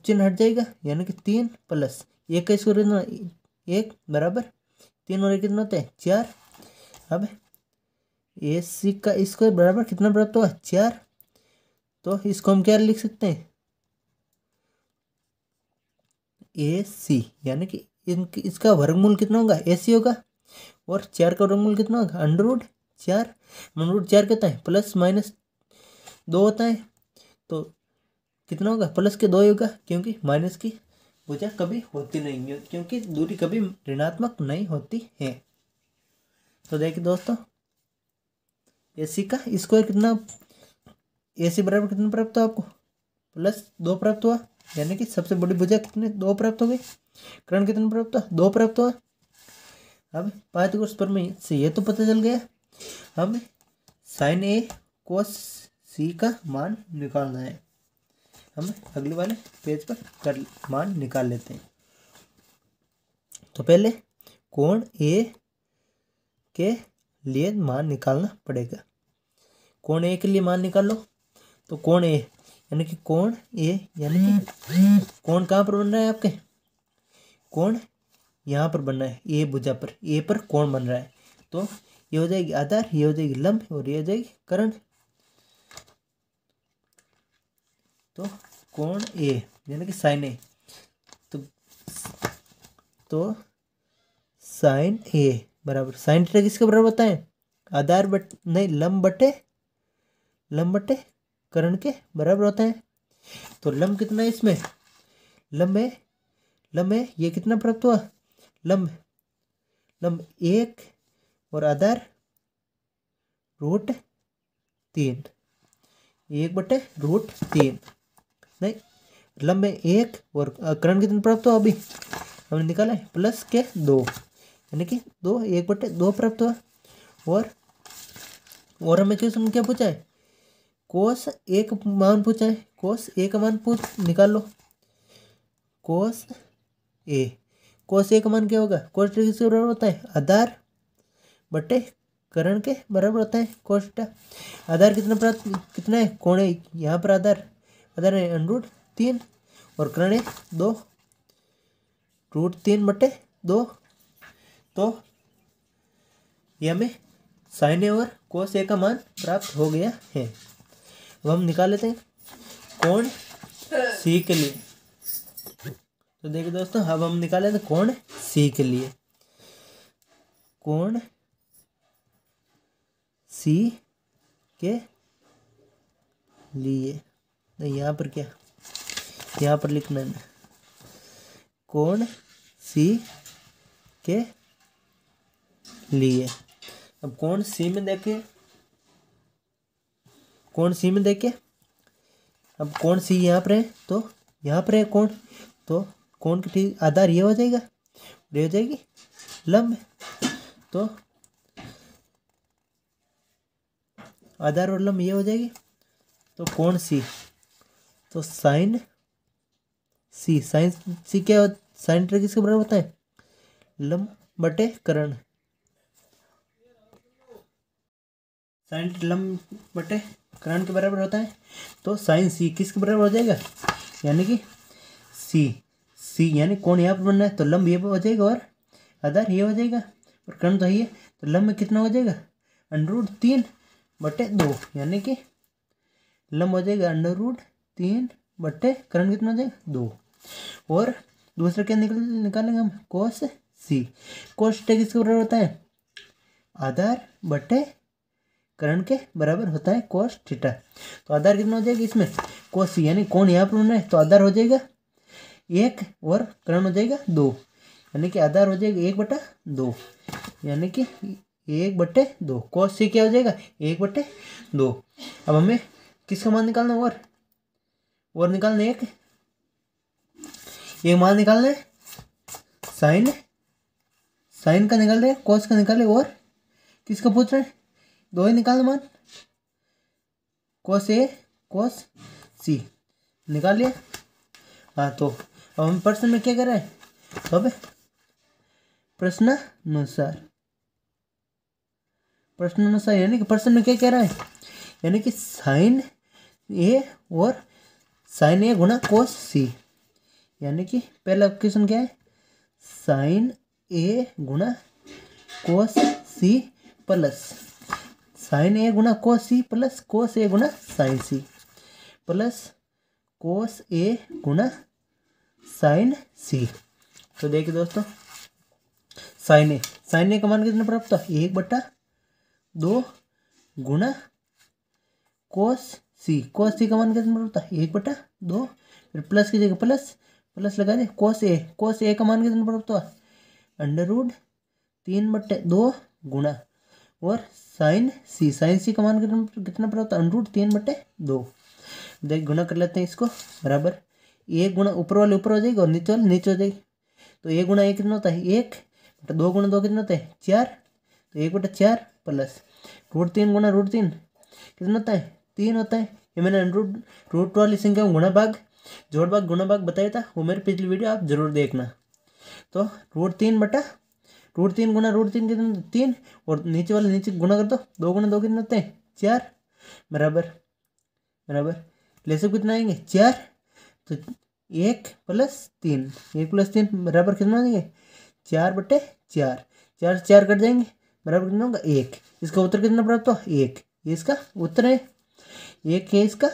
चिन्ह हट जाएगा यानी कि 3 प्लस 1 का स्क्वायर कितना 1 बराबर 3 और 1 कितना होता है 4। अब ए सी का स्क्वायर बराबर कितना प्राप्त हुआ 4, तो इसको हम क्या लिख सकते हैं ए सी, यानी कि इसका वर्गमूल कितना होगा ए सी होगा, और 4 का वर्गमूल कितना होगा √4, √4 कितना है प्लस माइनस 2 होता है, तो कितना होगा प्लस के 2 होगा, क्योंकि माइनस की भुजा कभी होती नहीं है, क्योंकि दूरी कभी ऋणात्मक नहीं होती है। तो देखिए दोस्तों, ए सी का स्क्वायर कितना, ए सी बराबर कितना प्राप्त हुआ आपको +2 प्राप्त हुआ, यानी कि सबसे बड़ी भुजा कितने 2 प्राप्त हो गई। कर्ण कितना प्राप्त हुआ 2 प्राप्त हुआ। अब पाइथागोरस प्रमेय से ये तो पता चल गया, हमें साइन ए कोस सी का मान निकालना है। हम अगले वाले पेज पर कर मान निकाल लेते हैं। तो पहले कोण ए के लिए मान निकालना पड़ेगा। कोण ए के लिए मान निकाल लो। तो कोण ए यानी कि कोण ए यानी कि कोण कहाँ पर बन रहा है आपके, कोण यहाँ पर बन रहा है ए भुजा पर, ए पर कोण बन रहा है, तो ये हो जाएगी आधार, ये हो जाएगी लंब और ये हो जाएगी कर्ण। तो कोण ए यानी कि साइन ए, तो साइन ए बराबर साइन थीटा किसके बराबर होता है आधार बट नहीं लंब बटे कर्ण के बराबर होता है। तो लंब कितना है इसमें, लंब है ये कितना प्राप्त हुआ लंब 1 और आधार √3, 1/√3 नहीं, लंब है 1 और कर्ण कितना प्राप्त हुआ अभी हमने निकाला है प्लस के 2, यानी कि 2 1/2 प्राप्त हुआ। और हमें क्वेश्चन क्या पूछा है कोस ए का मान पूछा है, कोस ए का मान निकाल लो। कोस ए का मान क्या होगा, कोस थीटा किसके बराबर होता है आधार बटे कर्ण के बराबर होता है कोस थीटा। आधार कितना है कोण है यहाँ पर आधार है √3 और कर्ण है 2 √3/2, तो ये हमें साइन ए और कोस ए का मान प्राप्त हो गया है। अब हम निकाल लेते हैं कोण सी के लिए। तो देखिए दोस्तों, अब हम निकाले थे कोण सी के लिए, कोण सी के लिए तो यहाँ पर क्या, यहाँ पर लिखना है कोण सी के लिए। अब कोण सी में देखे, कोण सी में देखे, अब कोण सी यहाँ पर है तो यहाँ पर है कोण, तो कोण के ठीक आधार ये हो जाएगा, ये हो जाएगी लंब। तो आधार और लंब ये हो जाएगी, तो कोण सी, तो साइन सी, साइन सी क्या, साइन थीटा किसके बराबर होता है, लंब बटे कर्ण। साइन लंब बटे कर्ण के बराबर होता है, तो साइन सी किसके बराबर हो जाएगा, यानी कि सी यानी कोण यहाँ पर बनना है तो लंब ये हो जाएगा और आधार ये हो जाएगा और कर्ण तो ये, तो लंब में कितना हो जाएगा √3/2, यानी कि लंब हो जाएगा √3 कर्ण कितना हो जाएगा 2। और दूसरा क्या निकालेंगे हम, कोस सी, कोस थीटा किसके बराबर होता है, आधार बटे कर्ण के बराबर होता है कोस थीटा। तो आधार कितना हो जाएगा इसमें, कोस सी, यानी कोण यहाँ पर होना है तो आधार हो जाएगा 1 और कर्ण हो जाएगा 2, यानी कि आधार हो जाएगा 1/2, यानी कि 1/2। कोस सी क्या हो जाएगा 1/2। अब हमें किसका मान निकालना है, और निकालना है, एक मान निकालना है साइन का निकाल रहे, कोस का निकाले, और किसका पूछ रहे हैं, दो ही निकालना मान, कोस ए कोस सी निकाल लिया। हाँ, तो अब हम प्रश्न में क्या कर रहे हैं, तो अब प्रश्नानुसार यानी कि प्रश्न में क्या कह रहा है, यानी कि साइन ए और साइन ए गुना कोस सी, यानी कि पहला क्वेश्चन क्या है, साइन ए गुना कोस सी प्लस साइन ए गुना कोस सी प्लस कोस ए गुना साइन सी प्लस कोस ए गुना साइन सी। तो देखिए दोस्तों, साइन ए का मान कितना प्राप्त हुआ, 1/2 गुना कोस सी का मान कितना प्राप्त हुआ, 1/2, फिर प्लस की जगह प्लस लगा दे, कोस ए का मान कितना प्राप्त हुआ, √3/2 गुना, और साइन सी का मान कितना प्राप्त हुआ, √3/2। देख गुना कर लेते हैं इसको, बराबर 1 गुना ऊपर वाले ऊपर हो जाएगी और नीचे वाले नीचे हो जाएगी, तो 1 गुना 1 कितना होता है 1/2 गुना 2 कितना होता है 4, तो 1/4 प्लस √3 गुना √3 कितना होता है 3 होता है। ये मैंने रूट वाली संख्या में गुणा भाग जोड़ भाग गुणा भाग बताया था, वो मेरी पिछली वीडियो आप जरूर देखना। तो √3 गुना √3 कितना 3, और नीचे वाले नीचे गुना कर दो, 2 गुना 2 कितने होते हैं 4, बराबर ले सब कितना आएंगे 4, तो 1 + 3 बराबर कितना हो जाएंगे 4/4, 4 से 4 कट जाएंगे, बराबर कितना होगा 1। इसका उत्तर कितना प्राप्त हुआ 1, ये इसका उत्तर है, 1 है इसका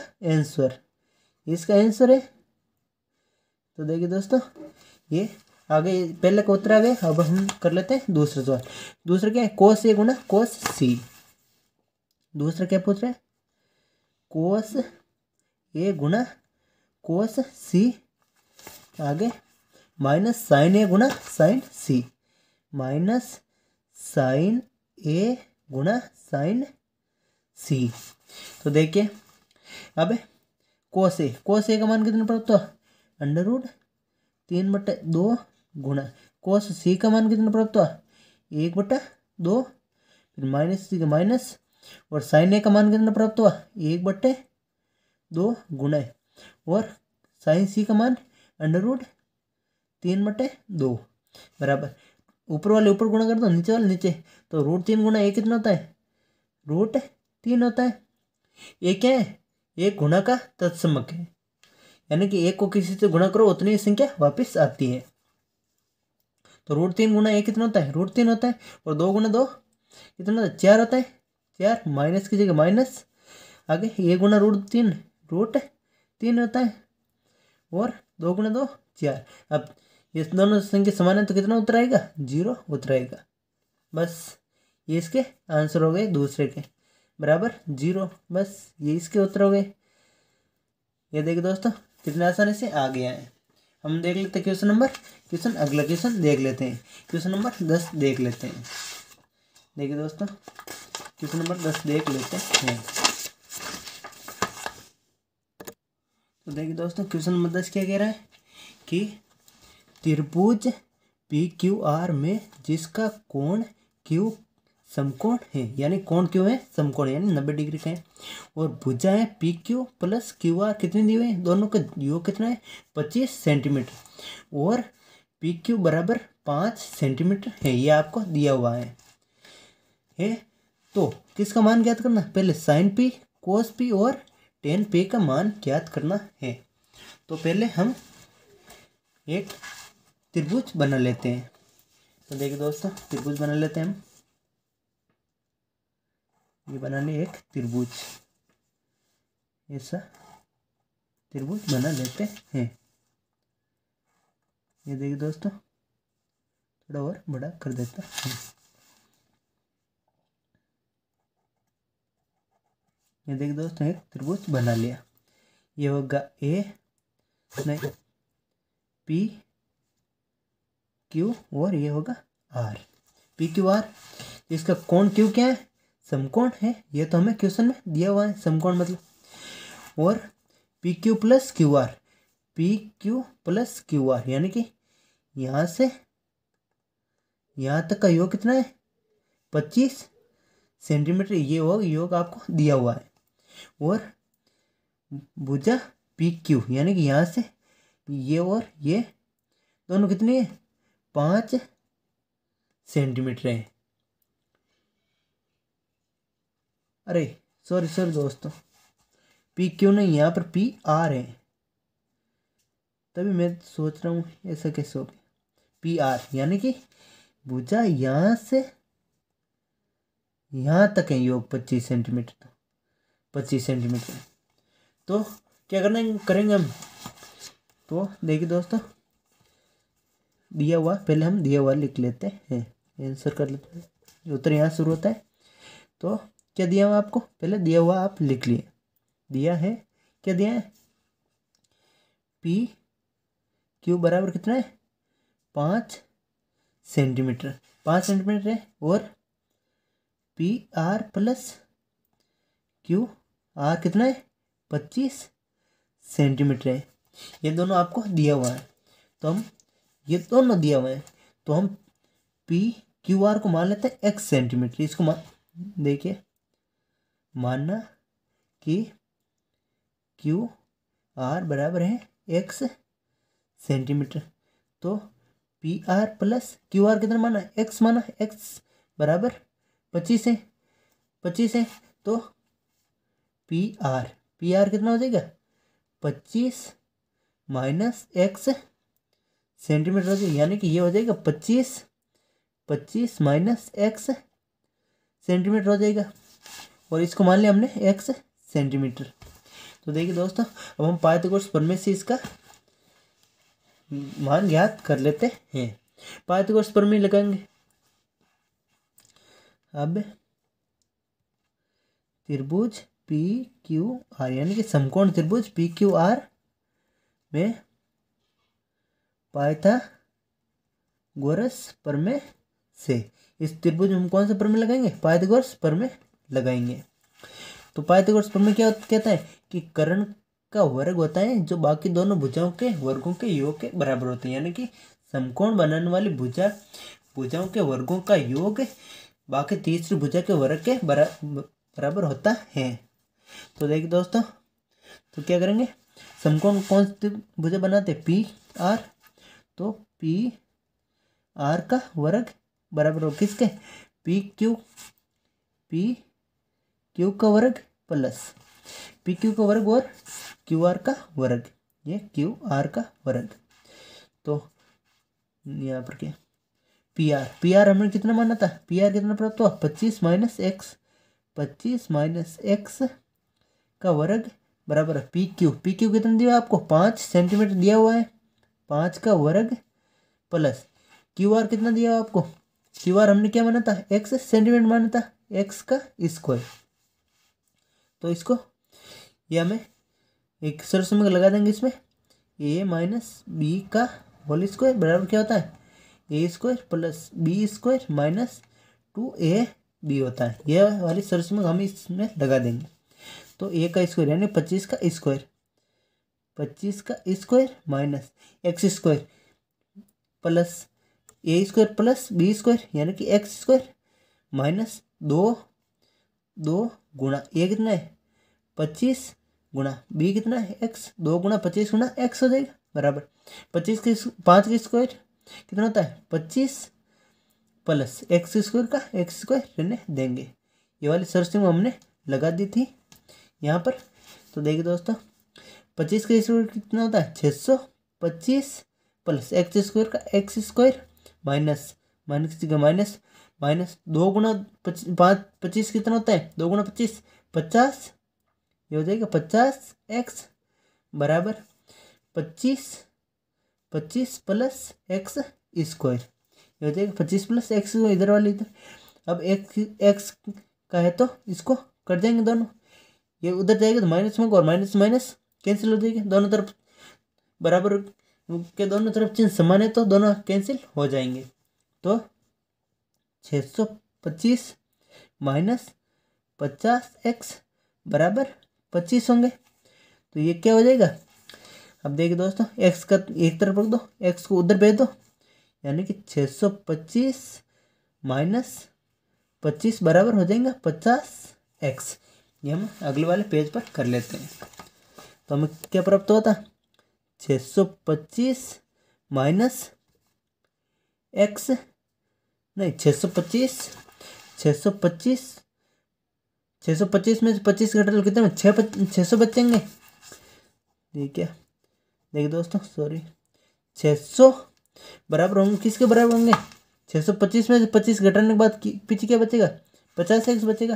आंसर है। तो देखिए दोस्तों, ये आगे पहले का उत्तर आ गया। अब हम कर लेते हैं दूसरा सवाल। दूसरा क्या है, कोस ए गुना कोस सी। दूसरा क्या पूछ रहे हैं, कोस ए गुना कोस सी, आगे माइनस साइन ए गुना साइन सी, माइनस साइन ए गुना साइन सी। तो देखिए अब कोस ए का मान कितना प्राप्त हुआ, √3/2 गुना कोस सी का मान कितना प्राप्त हुआ 1/2, फिर माइनस सी का माइनस, और साइन ए का मान कितना प्राप्त हुआ 1/2 गुना, और साइन सी का मान √3/2, बराबर ऊपर वाले ऊपर गुणा कर दो, नीचे वाले नीचे, तो √3 गुना ए कितना होता है √3 होता है। ये क्या है, एक गुणा का तत्समक है, यानी कि एक को किसी से गुणा करो उतनी संख्या वापस आती है। तो √3 गुना ए कितना होता है √3 होता है, और 2 गुना 2 कितना होता है 4 होता है, 4 माइनस की जगह माइनस, आगे ए गुना √3 होता है, और 2 गुना 2 4। अब ये दोनों संख्या समान है तो कितना उत्तर आएगा 0 उत्तर आएगा। बस ये इसके आंसर हो गए दूसरे के, बराबर 0, बस ये इसके उत्तर हो गए। ये देखिए दोस्तों कितने आसानी से आ गया है। हम देख लेते हैं क्वेश्चन अगला क्वेश्चन देख लेते हैं। क्वेश्चन नंबर 10 देख लेते हैं। देखिए दोस्तों क्वेश्चन नंबर 10 देख लेते हैं। तो देखिए दोस्तों क्वेश्चन नंबर 10 क्या कह रहा है कि त्रिभुज PQR में जिसका कोण Q समकोण है, यानी कोण क्यों है समकोण यानी 90 डिग्री का है, और भुजाएं PQ प्लस QR कितनी दी हुई है, दोनों का योग कितना है 25 सेंटीमीटर, और PQ बराबर 5 सेंटीमीटर है, ये आपको दिया हुआ है। तो किसका मान ज्ञात करना, पहले sin P cos P और tan P का मान ज्ञात करना है। तो पहले हम एक त्रिभुज बना लेते हैं। तो देखिए दोस्तों त्रिभुज बना लेते हैं हम। ये बना ले एक त्रिभुज, ऐसा त्रिभुज बना लेते हैं। ये देखिए दोस्तों थोड़ा और बड़ा कर देता हूँ। ये देखिए दोस्तों एक त्रिभुज बना लिया। ये होगा A नहीं P Q और ये होगा R, PQR। इसका कोण Q क्या है समकोण है, ये तो हमें क्वेश्चन में दिया हुआ है समकोण मतलब, और PQ प्लस QR यानी कि यहाँ से यहाँ तक का योग कितना है 25 सेंटीमीटर, ये योग आपको दिया हुआ है, और भुजा PQ यानी कि यहाँ से ये और ये दोनों कितने हैं 5 सेंटीमीटर है। अरे सॉरी दोस्तों PQ नहीं, यहाँ पर PR है, तभी मैं सोच रहा हूँ ऐसा कैसे हो गया PR, यानी कि भुजा यहाँ से यहाँ तक है योग 25 सेंटीमीटर, तो 25 सेंटीमीटर। तो क्या करेंगे हम, तो देखिए दोस्तों दिया हुआ पहले हम दिया हुआ लिख लेते हैं, आंसर कर लेते हैं। उत्तर यहाँ शुरू होता है। तो क्या दिया हुआ आपको, पहले दिया हुआ आप लिख लिए, दिया है क्या दिया है PQ बराबर कितना है 5 सेंटीमीटर, 5 सेंटीमीटर है, और PR प्लस QR कितना है 25 सेंटीमीटर है। ये दोनों आपको दिया हुआ है, तो हम ये दोनों दिया हुआ है, तो हम PQR को मान लेते हैं x सेंटीमीटर। इसको देखिए मानना कि QR बराबर है x सेंटीमीटर, तो PR प्लस QR कितना माना x माना, x बराबर 25 है, तो PR कितना हो जाएगा 25 माइनस x सेंटीमीटर हो जाएगा, यानी कि ये हो जाएगा 25 माइनस x सेंटीमीटर हो जाएगा, और इसको मान लिया हमने x सेंटीमीटर। तो देखिए दोस्तों अब हम पाइथागोरस प्रमेय से इसका मान ज्ञात कर लेते हैं। पाइथागोरस प्रमेय लगाएंगे। अब त्रिभुज PQR यानी कि समकोण त्रिभुज PQR में पाइथागोरस प्रमेय से इस त्रिभुज में हम कौन सा प्रमेय लगाएंगे, पाइथागोरस प्रमेय लगाएंगे। तो पाइथागोरस प्रमेय क्या कहता है कि कर्ण का वर्ग होता है जो बाकी दोनों भुजाओं के वर्गों के योग के बराबर होते हैं, यानी कि समकोण बनाने वाली भुजाओं के वर्गों का योग बाकी तीसरी भुजा के वर्ग के बराबर होता है। तो देखिए दोस्तों तो क्या करेंगे, समकोण कौन सी भुजा बनाते हैं PR, तो PR का वर्ग बराबर हो किसके PQ का वर्ग प्लस PQ का वर्ग और QR का वर्ग, ये QR का वर्ग। तो यहाँ पर क्या PR हमने कितना माना था, PR कितना प्राप्त हुआ 25 माइनस एक्स का वर्ग बराबर है PQ कितना दिया आपको 5 सेंटीमीटर दिया हुआ है, 5 का वर्ग प्लस QR कितना दिया आपको, QR हमने क्या माना था x सेंटीमीटर माना था, x का स्क्वायर। तो इसको ये हमें एक सर्वसमीकरण लगा देंगे इसमें, ए माइनस बी का होल स्क्वायर बराबर क्या होता है, A square plus B square minus 2ab होता है। यह वाली सर्वसमीकरण हम इसमें लगा देंगे। तो ए का स्क्वायर यानी 25 का स्क्वायर, 25 का square minus X square plus A square plus B square यानी कि एक्स स्क्वायर माइनस 2 गुणा ए कितना है 25 गुणा बी कितना है एक्स, 2 गुणा 25 गुणा एक्स हो जाएगा बराबर 25 के 5 का स्क्वायर कितना होता है 25 प्लस एक्स स्क्वायर का एक्स स्क्वायर रहने देंगे। ये वाली सर्चिंग हमने लगा दी थी यहाँ पर। तो देखिए दोस्तों 25 का स्क्वायर कितना होता है 625 प्लस एक्स स्क्वायर का x square minus minus minus 2 गुणा 25 कितना होता है 2 गुणा 25 50, ये हो जाएगा 50x बराबर 25 प्लस एक्स स्क्वायर, ये हो जाएगा 25 प्लस एक्स इधर वाले इधर। अब एक्स का है तो इसको कर देंगे दोनों, ये उधर जाएगा तो माइनस में और माइनस माइनस कैंसिल हो जाएगी, दोनों तरफ बराबर के दोनों तरफ चिन्ह समान है तो दोनों कैंसिल हो जाएंगे। तो 625 माइनस 50x बराबर 25 होंगे। तो ये क्या हो जाएगा, अब देखिए दोस्तों x का एक तरफ रख दो, x को उधर भेज दो, यानी कि 625 माइनस 25 बराबर हो जाएगा 50x। ये हम अगले वाले पेज पर कर लेते हैं। तो हमें क्या प्राप्त हुआ था 625 माइनस x नहीं 625 में से 25 घटा लो कितने 600 बचेंगे। ठीक है देखिए दोस्तों सॉरी 600 बराबर होंगे किसके बराबर होंगे 625 में से 25 घटाने के बाद पीछे क्या बचेगा 50x बचेगा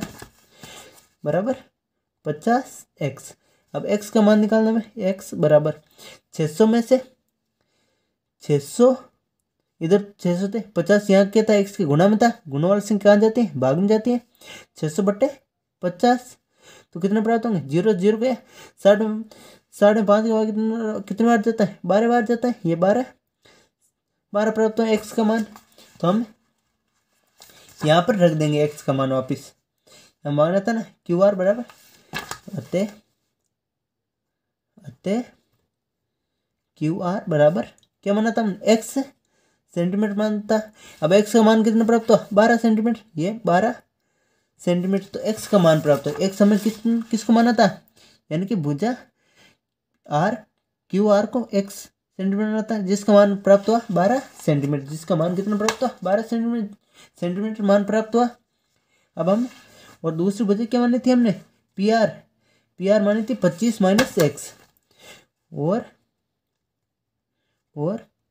बराबर 50x। अब x का मान निकालना में x बराबर 600 में से 600 इधर 600 थे 50 यहाँ क्या था x के गुणा में था, गुणा वाली संख्या कहाँ जाती है भाग में जाती है 600/50। तो कितने प्राप्त होंगे 0 0 गया 5.5 के बाद कितने बार जाता है 12 बार जाता है, ये 12 प्राप्त हो x का मान। तो हम यहाँ पर रख देंगे x का मान वापिस, हम मांगना था ना QR बराबर अतः QR बराबर क्या माना था x सेंटीमीटर मानता। अब x का मान कितना प्राप्त हुआ 12 सेंटीमीटर, ये 12 सेंटीमीटर। तो x का मान प्राप्त हो, x हमें किसको माना था यानी कि भुजा QR को x सेंटीमीटर माना था, जिसका मान प्राप्त हुआ 12 सेंटीमीटर, जिसका मान कितना प्राप्त हुआ 12 सेंटीमीटर मान प्राप्त हुआ। अब हम और दूसरी भुजा क्या मानी थी हमने PR मानी थी 25 माइनस एक्स और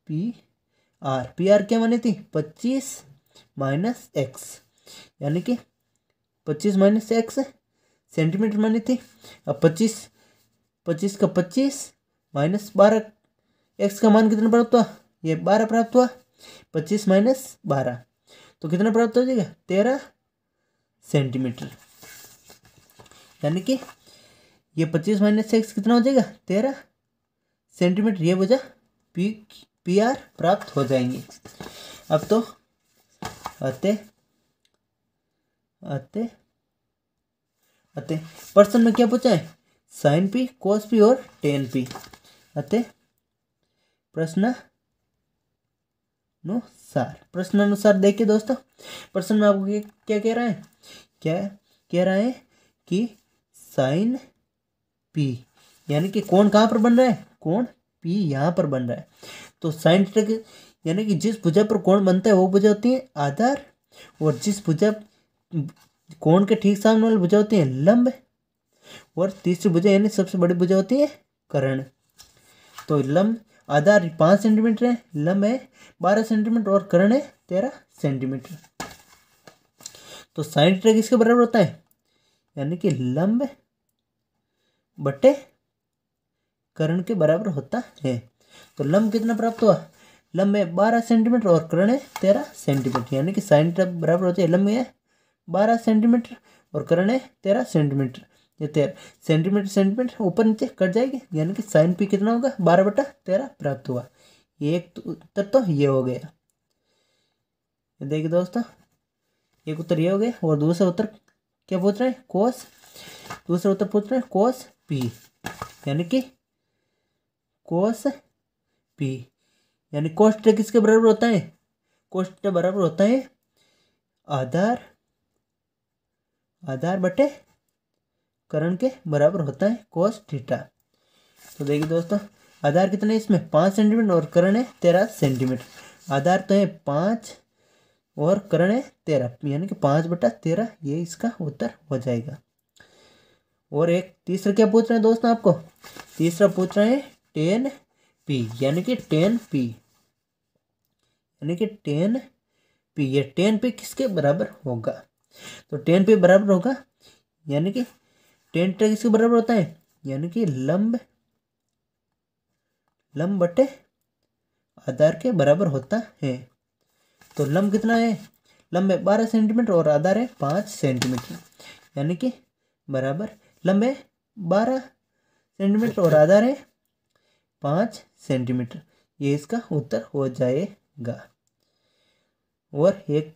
PR क्या मानी थी 25 माइनस एक्स यानी कि 25 माइनस एक्स सेंटीमीटर मानी थी। अब 25 का 25 माइनस 12 एक्स का मान कितना प्राप्त हुआ ये 12 प्राप्त हुआ 25 माइनस 12 तो कितना प्राप्त हो जाएगा 13 सेंटीमीटर, यानी कि ये 25 माइनस एक्स कितना हो जाएगा 13 सेंटीमीटर। ये वजह PR प्राप्त हो जाएंगे। अब तो अतः प्रश्न में क्या पूछा है sin p cos p और tan p। अतः प्रश्नानुसार देखिए दोस्तों, प्रश्न में आपको क्या कह रहा है, क्या कह रहा है कि sin p यानी कि कोण कहाँ पर बन रहा है, कोण p यहाँ पर बन रहा है। तो sin थीटा यानी कि जिस भुजा पर कोण बनता है वो भुजा होती है आधार, और जिस भुजा कोण के ठीक सामने वाली भुजा होती है लंब, और तीसरी भुजा यानी सबसे बड़ी भुजा होती है कर्ण। तो लंब आधार 5 सेंटीमीटर है, लंब है 12 सेंटीमीटर और कर्ण है 13 सेंटीमीटर। तो sin थीटा किसके बराबर होता है यानी कि लंब बटे कर्ण के बराबर होता है। तो लंब कितना प्राप्त हुआ, लंब है 12 सेंटीमीटर और कर्ण है 13 सेंटीमीटर, यानी कि sin थीटा बराबर होती है लंब है 12 सेंटीमीटर और कर्ण है 13 सेंटीमीटर। ये 13 सेंटीमीटर सेंटीमीटर ऊपर नीचे कट जाएगी, यानी कि साइन पी कितना होगा 12/13 प्राप्त हुआ। एक तो उत्तर तो ये हो गया। देखिए दोस्तों, एक उत्तर ये हो गया और दूसरा उत्तर क्या पूछ रहे हैं कोस, दूसरा उत्तर पूछ रहे हैं कोस पी, यानी कि कोस पी, यानी कोस थीटा किसके बराबर होता है, कोस थीटा बराबर होता है आधार बटे कर्ण के बराबर होता है कोस थीटा। तो देखिए दोस्तों, आधार कितना है इसमें 5 सेंटीमीटर और कर्ण है 13 सेंटीमीटर। आधार तो है 5 और कर्ण है 13, यानी कि 5/13, ये इसका उत्तर हो जाएगा। और एक तीसरा क्या पूछ रहे हैं दोस्तों आपको, तीसरा पूछ रहे हैं टेन पी, यानी कि टेन पी, यानी कि टेन पी, ये टेन पी किसके बराबर होगा, तो टेन पी बराबर होगा, यानी कि टेन थीटा किसके बराबर होता है, यानी कि लंब बटे आधार के बराबर होता है। तो लंब कितना है, लंब है 12 सेंटीमीटर और आधार है 5 सेंटीमीटर, यानी कि बराबर लंब है 12 सेंटीमीटर और आधार है 5 सेंटीमीटर, ये इसका उत्तर हो जाएगा। और एक